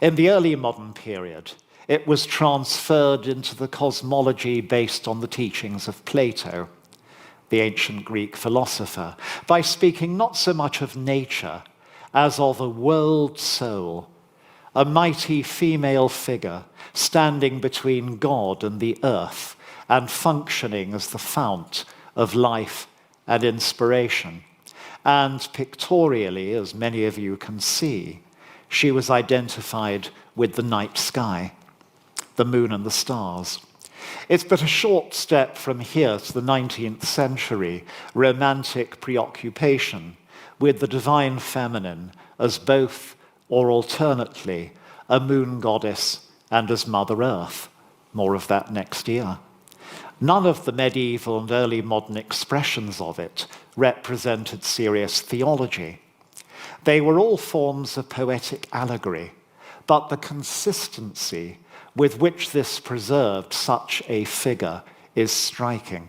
In the early modern period, it was transferred into the cosmology based on the teachings of Plato, the ancient Greek philosopher, by speaking not so much of nature as of a world soul, a mighty female figure standing between God and the earth and functioning as the fount of life and inspiration. And pictorially, as many of you can see, she was identified with the night sky, the moon and the stars. It's but a short step from here to the 19th century romantic preoccupation with the divine feminine as both, or alternately, a moon goddess and as Mother Earth. More of that next year. None of the medieval and early modern expressions of it represented serious theology. They were all forms of poetic allegory, but the consistency with which this preserved such a figure is striking.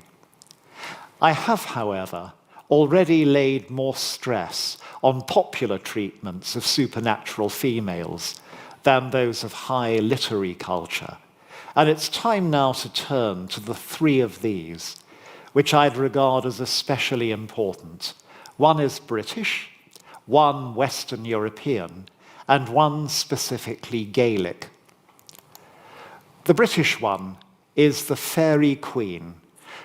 I have, however, already laid more stress on popular treatments of supernatural females than those of high literary culture, and it's time now to turn to the three of these, which I'd regard as especially important. One is British, one Western European, and one specifically Gaelic. The British one is the fairy queen,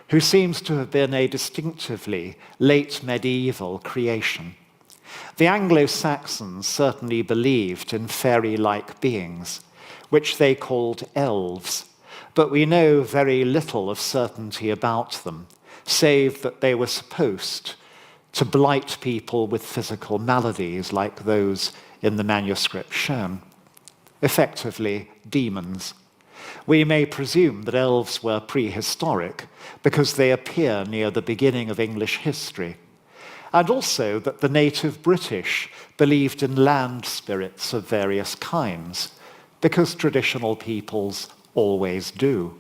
who seems to have been a distinctively late medieval creation. The Anglo-Saxons certainly believed in fairy-like beings, which they called elves, but we know very little of certainty about them, save that they were supposed to blight people with physical maladies like those in the manuscript shown. Effectively, demons. We may presume that elves were prehistoric because they appear near the beginning of English history, and also that the native British believed in land spirits of various kinds, because traditional peoples always do.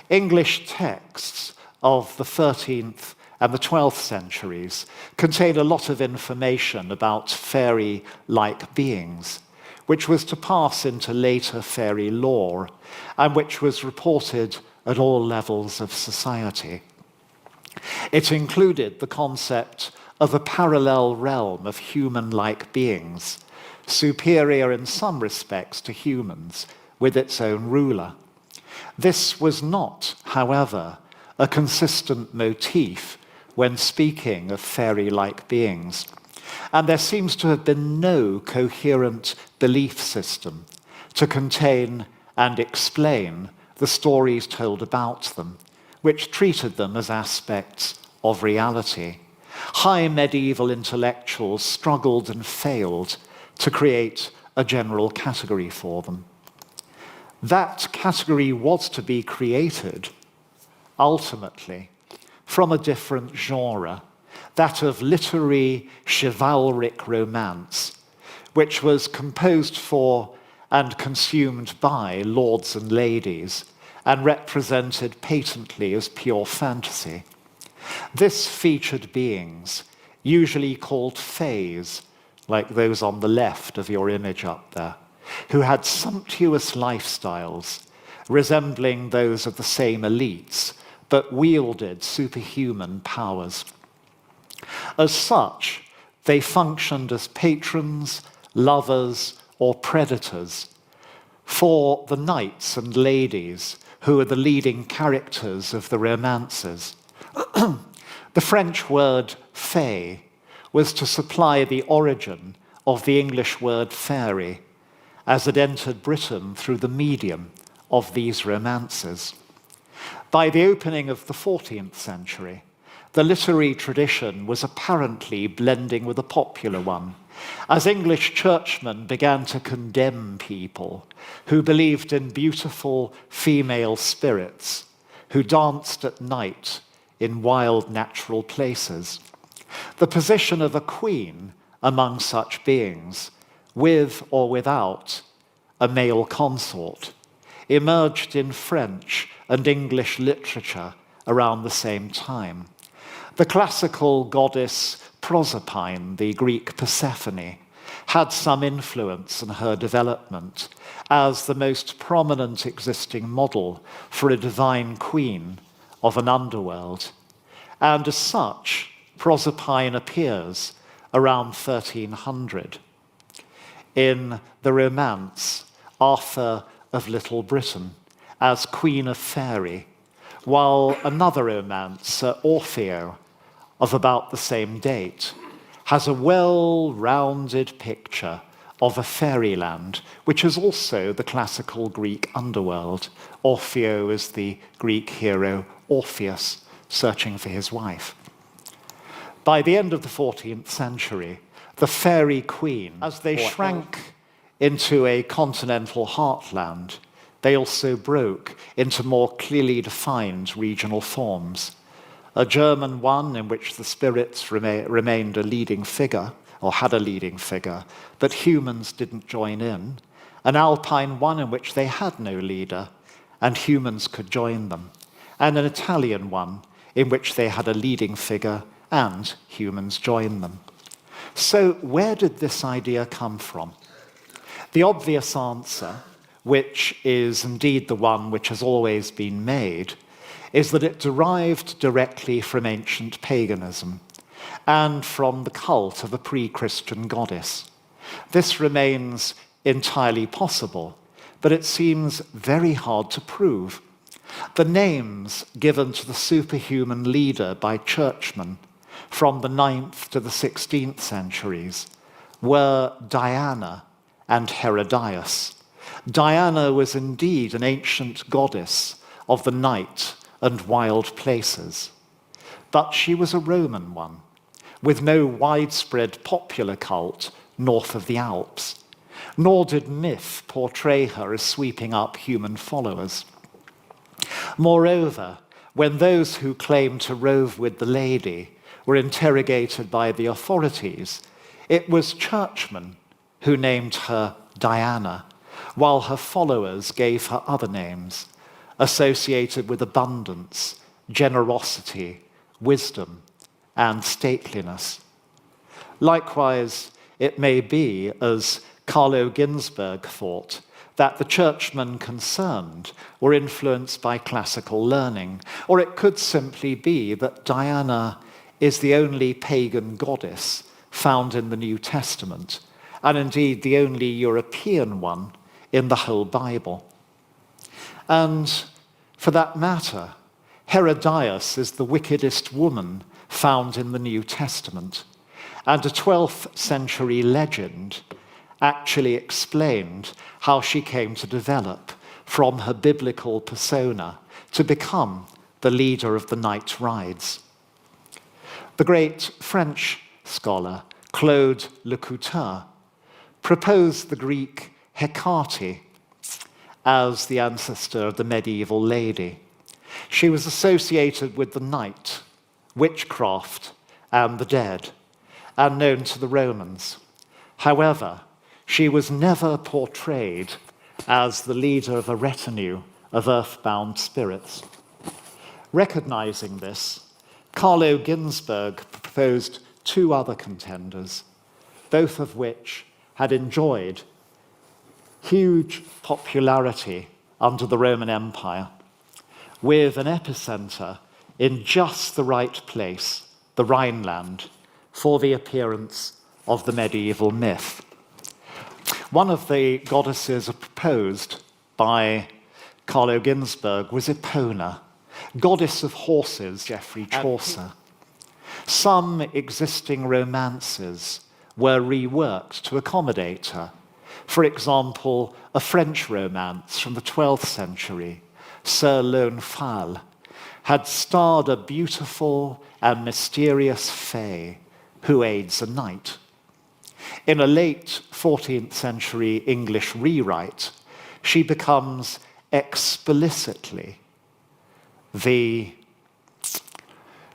English texts of the 13th and the 12th centuries contain a lot of information about fairy-like beings, which was to pass into later fairy lore, and which was reported at all levels of society. It included the concept of a parallel realm of human-like beings, superior in some respects to humans, with its own ruler. This was not, however, a consistent motif when speaking of fairy-like beings, and there seems to have been no coherent belief system to contain and explain the stories told about them, which treated them as aspects of reality. High medieval intellectuals struggled and failed to create a general category for them. That category was to be created, ultimately, from a different genre, that of literary chivalric romance, which was composed for and consumed by lords and ladies, and represented patently as pure fantasy. This featured beings, usually called Fays, like those on the left of your image up there, who had sumptuous lifestyles resembling those of the same elites, but wielded superhuman powers. As such, they functioned as patrons, lovers, or predators for the knights and ladies who are the leading characters of the romances. The French word Faye was to supply the origin of the English word fairy, as it entered Britain through the medium of these romances. By the opening of the 14th century, the literary tradition was apparently blending with a popular one, as English churchmen began to condemn people who believed in beautiful female spirits, who danced at night in wild natural places. The position of a queen among such beings, with or without a male consort, emerged in French and English literature around the same time. The classical goddess Proserpine, the Greek Persephone, had some influence in her development as the most prominent existing model for a divine queen of an underworld. And as such, Proserpine appears around 1300 in the romance Arthur of Little Britain as Queen of Faery, while another romance, Sir Orfeo, of about the same date, has a well-rounded picture of a fairyland, which is also the classical Greek underworld. Orfeo is the Greek hero Orpheus searching for his wife. By the end of the 14th century, the fairy queen, as they shrank into a continental heartland, they also broke into more clearly defined regional forms. A German one in which the spirits remained a leading figure, or had a leading figure, but humans didn't join in. An Alpine one in which they had no leader, and humans could join them. And an Italian one in which they had a leading figure, and humans joined them. So where did this idea come from? The obvious answer, which is indeed the one which has always been made, is that it derived directly from ancient paganism and from the cult of a pre-Christian goddess. This remains entirely possible, but it seems very hard to prove. The names given to the superhuman leader by churchmen from the 9th to the 16th centuries were Diana and Herodias. Diana was indeed an ancient goddess of the night and wild places, but she was a Roman one, with no widespread popular cult north of the Alps, nor did myth portray her as sweeping up human followers. Moreover, when those who claimed to rove with the lady were interrogated by the authorities, it was churchmen who named her Diana, while her followers gave her other names associated with abundance, generosity, wisdom, and stateliness. Likewise, it may be, as Carlo Ginzburg thought, that the churchmen concerned were influenced by classical learning, or it could simply be that Diana is the only pagan goddess found in the New Testament, and indeed the only European one in the whole Bible. And for that matter, Herodias is the wickedest woman found in the New Testament, and a 12th century legend actually explained how she came to develop from her biblical persona to become the leader of the night rides. The great French scholar Claude Lecouteux proposed the Greek Hecate as the ancestor of the medieval lady. She was associated with the night, witchcraft, and the dead, and known to the Romans. However, she was never portrayed as the leader of a retinue of earthbound spirits. Recognizing this, Carlo Ginzburg proposed two other contenders, both of which had enjoyed huge popularity under the Roman Empire, with an epicenter in just the right place, the Rhineland, for the appearance of the medieval myth. One of the goddesses proposed by Carlo Ginzburg was Epona, goddess of horses, Geoffrey Chaucer. Some existing romances were reworked to accommodate her. For example, a French romance from the 12th century, Sir Launfal, had starred a beautiful and mysterious Faye who aids a knight. In a late 14th century English rewrite, she becomes explicitly the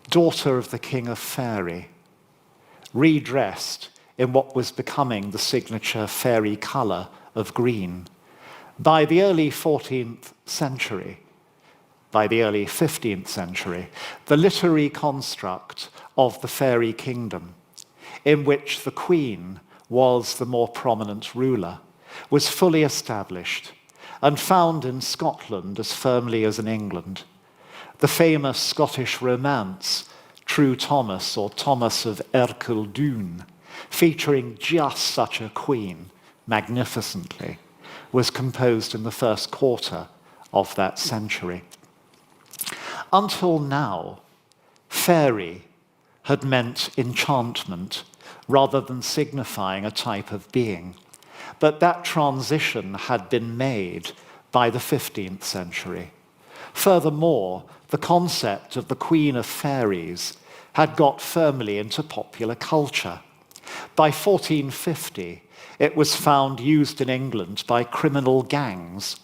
daughter of the King of Faery, redressed in what was becoming the signature fairy colour of green. By the early 14th century, by the early 15th century, the literary construct of the fairy kingdom, in which the queen was the more prominent ruler, was fully established and found in Scotland as firmly as in England. The famous Scottish romance, True Thomas or Thomas of Ercildoune, featuring just such a queen magnificently, was composed in the first quarter of that century. Until now, fairy had meant enchantment rather than signifying a type of being. But that transition had been made by the 15th century. Furthermore, the concept of the Queen of Fairies had got firmly into popular culture. By 1450, it was found used in England by criminal gangs,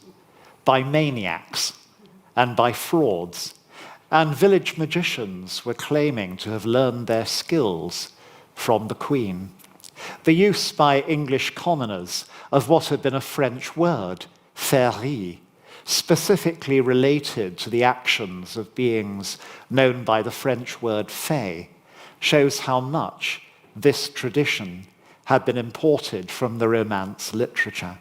by maniacs, and by frauds. And village magicians were claiming to have learned their skills from the Queen. The use by English commoners of what had been a French word, fairy, specifically related to the actions of beings known by the French word Faye, shows how much this tradition had been imported from the Romance literature.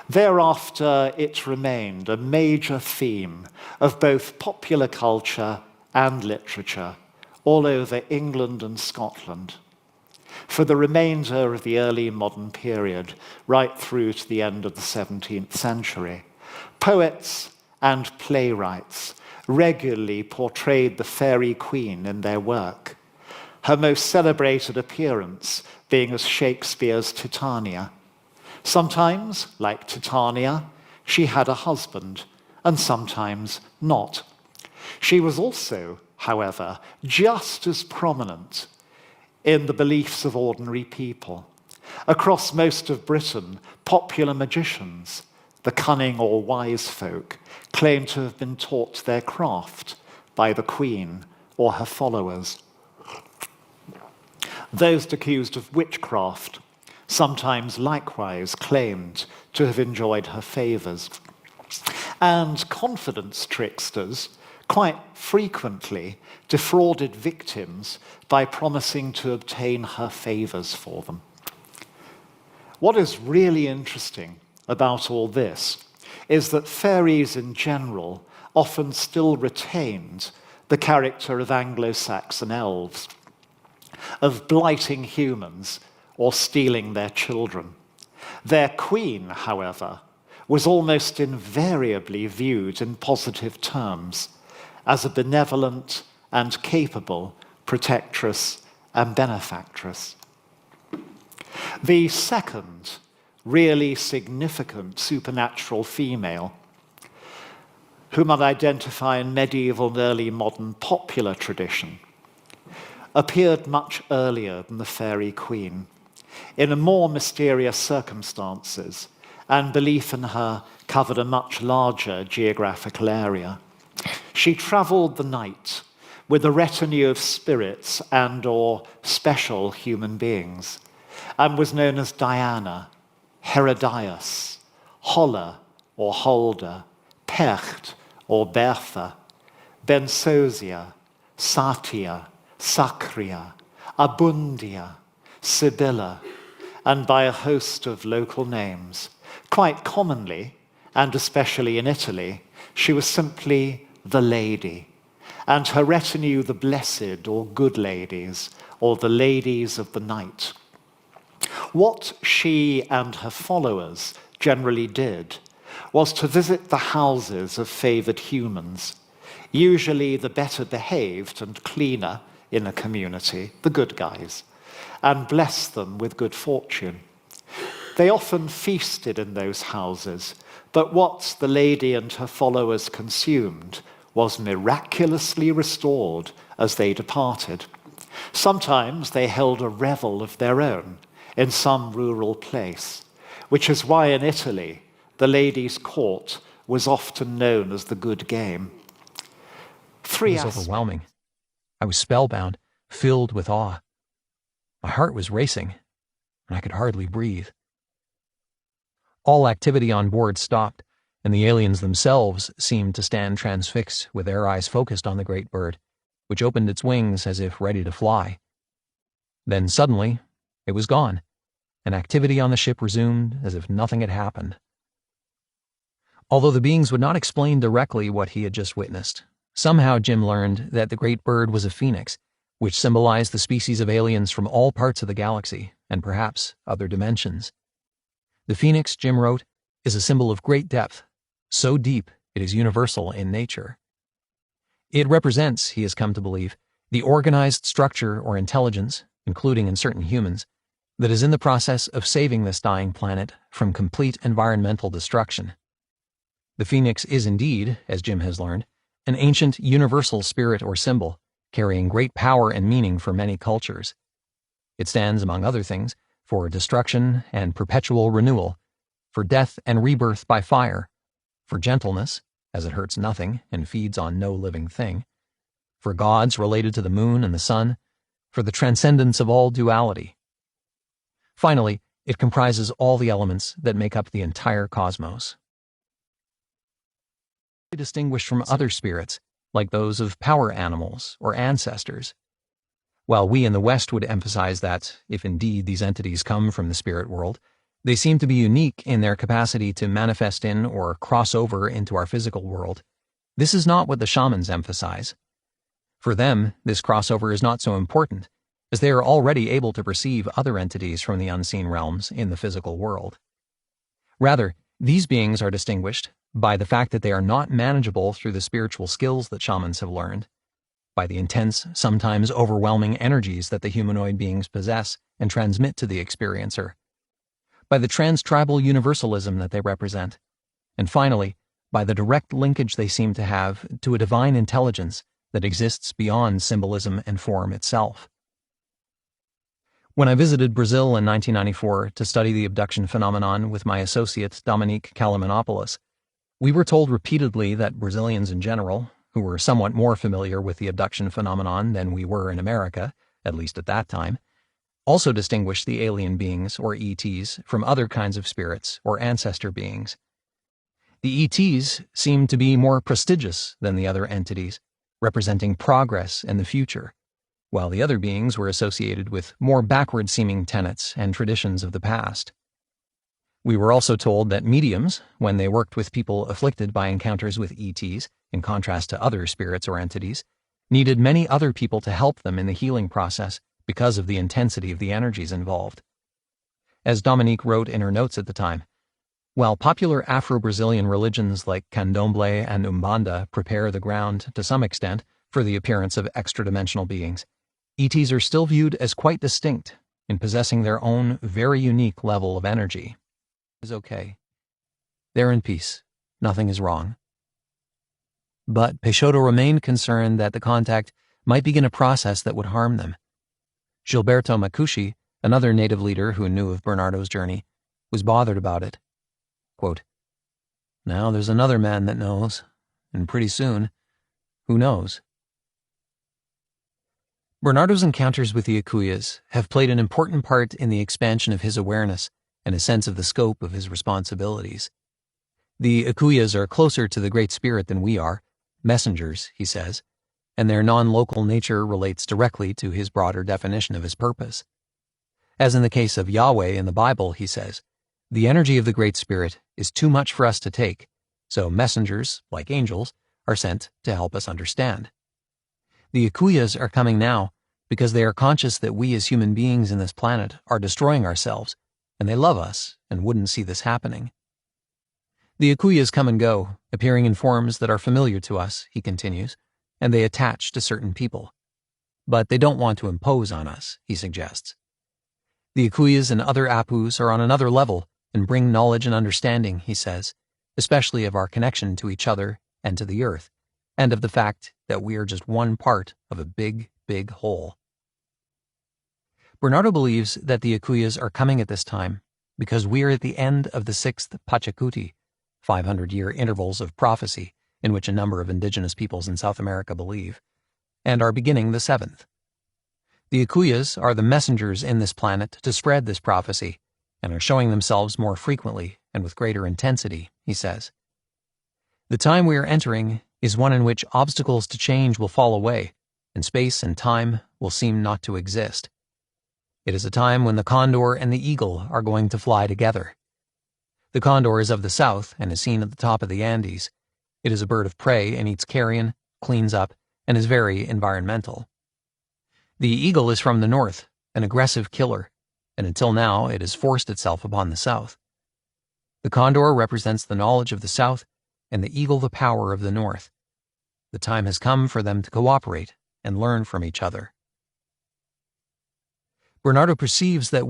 Thereafter, it remained a major theme of both popular culture and literature all over England and Scotland for the remainder of the early modern period, right through to the end of the 17th century. Poets and playwrights regularly portrayed the fairy queen in their work, her most celebrated appearance being as Shakespeare's Titania. Sometimes, like Titania, she had a husband, and sometimes not. She was also, however, just as prominent in the beliefs of ordinary people. Across most of Britain, popular magicians, the cunning or wise folk, claimed to have been taught their craft by the Queen or her followers. Those accused of witchcraft sometimes likewise claimed to have enjoyed her favors. And confidence tricksters quite frequently defrauded victims by promising to obtain her favors for them. What is really interesting about all this is that fairies in general often still retained the character of Anglo-Saxon elves, of blighting humans or stealing their children. Their queen, however, was almost invariably viewed in positive terms as a benevolent and capable protectress and benefactress. The second really significant supernatural female, whom I'd identify in medieval and early modern popular tradition, appeared much earlier than the fairy queen, in a more mysterious circumstances, and belief in her covered a much larger geographical area. She traveled the night with a retinue of spirits and or special human beings, and was known as Diana, Herodias, Holla or Holder, Percht or Bertha, Bensosia, Satia, Sacria, Abundia, Sibylla, and by a host of local names. Quite commonly, and especially in Italy, she was simply the lady, and her retinue the blessed or good ladies, or the ladies of the night. What she and her followers generally did was to visit the houses of favored humans, usually the better behaved and cleaner in a community, the good guys, and bless them with good fortune. They often feasted in those houses, but what the lady and her followers consumed was miraculously restored as they departed. Sometimes they held a revel of their own in some rural place, which is why in Italy the ladies' court was often known as the good game. It was overwhelming. I was spellbound, filled with awe. My heart was racing, and I could hardly breathe. All activity on board stopped, and the aliens themselves seemed to stand transfixed with their eyes focused on the great bird, which opened its wings as if ready to fly. Then suddenly, it was gone, and activity on the ship resumed as if nothing had happened. Although the beings would not explain directly what he had just witnessed, somehow Jim learned that the great bird was a phoenix, which symbolized the species of aliens from all parts of the galaxy, and perhaps other dimensions. The phoenix, Jim wrote, is a symbol of great depth, so deep it is universal in nature. It represents, he has come to believe, the organized structure or intelligence, including in certain humans, that is in the process of saving this dying planet from complete environmental destruction. The phoenix is indeed, as Jim has learned, an ancient universal spirit or symbol, carrying great power and meaning for many cultures. It stands, among other things, for destruction and perpetual renewal, for death and rebirth by fire, for gentleness, as it hurts nothing and feeds on no living thing, for gods related to the moon and the sun, for the transcendence of all duality. Finally, it comprises all the elements that make up the entire cosmos. Distinguished from other spirits, like those of power animals or ancestors. While we in the West would emphasize that, if indeed these entities come from the spirit world, they seem to be unique in their capacity to manifest in or cross over into our physical world, this is not what the shamans emphasize. For them, this crossover is not so important, as they are already able to perceive other entities from the unseen realms in the physical world. Rather, these beings are distinguished by the fact that they are not manageable through the spiritual skills that shamans have learned, by the intense, sometimes overwhelming energies that the humanoid beings possess and transmit to the experiencer, by the trans-tribal universalism that they represent, and finally, by the direct linkage they seem to have to a divine intelligence that exists beyond symbolism and form itself. When I visited Brazil in 1994 to study the abduction phenomenon with my associate Dominique Kalimanopoulos, we were told repeatedly that Brazilians in general, who were somewhat more familiar with the abduction phenomenon than we were in America, at least at that time, also distinguished the alien beings, or ETs, from other kinds of spirits, or ancestor beings. The ETs seemed to be more prestigious than the other entities, representing progress and the future, while the other beings were associated with more backward-seeming tenets and traditions of the past. We were also told that mediums, when they worked with people afflicted by encounters with ETs, in contrast to other spirits or entities, needed many other people to help them in the healing process because of the intensity of the energies involved. As Dominique wrote in her notes at the time, while popular Afro-Brazilian religions like Candomblé and Umbanda prepare the ground, to some extent, for the appearance of extra-dimensional beings, ETs are still viewed as quite distinct in possessing their own very unique level of energy. Is okay. They're in peace. Nothing is wrong. But Peixoto remained concerned that the contact might begin a process that would harm them. Gilberto Macucci, another native leader who knew of Bernardo's journey, was bothered about it. Quote, "Now there's another man that knows, and pretty soon, who knows?" Bernardo's encounters with the Akuyas have played an important part in the expansion of his awareness and a sense of the scope of his responsibilities. The Akuyas are closer to the Great Spirit than we are, messengers, he says, and their non-local nature relates directly to his broader definition of his purpose. As in the case of Yahweh in the Bible, he says, the energy of the Great Spirit is too much for us to take, so messengers, like angels, are sent to help us understand. The Akuyas are coming now because they are conscious that we as human beings in this planet are destroying ourselves, and they love us and wouldn't see this happening. The Akuyas come and go, appearing in forms that are familiar to us, he continues, and they attach to certain people. But they don't want to impose on us, he suggests. The Akuyas and other Apus are on another level and bring knowledge and understanding, he says, especially of our connection to each other and to the earth, and of the fact that we are just one part of a big, big whole. Bernardo believes that the Akuyas are coming at this time because we are at the end of the 6th Pachacuti, 500-year intervals of prophecy in which a number of indigenous peoples in South America believe, and are beginning the 7th. The Akuyas are the messengers in this planet to spread this prophecy, and are showing themselves more frequently and with greater intensity, he says. The time we are entering is one in which obstacles to change will fall away, and space and time will seem not to exist. It is a time when the condor and the eagle are going to fly together. The condor is of the south and is seen at the top of the Andes. It is a bird of prey and eats carrion, cleans up, and is very environmental. The eagle is from the north, an aggressive killer, and until now it has forced itself upon the south. The condor represents the knowledge of the south and the eagle the power of the north. The time has come for them to cooperate and learn from each other. Bernardo perceives that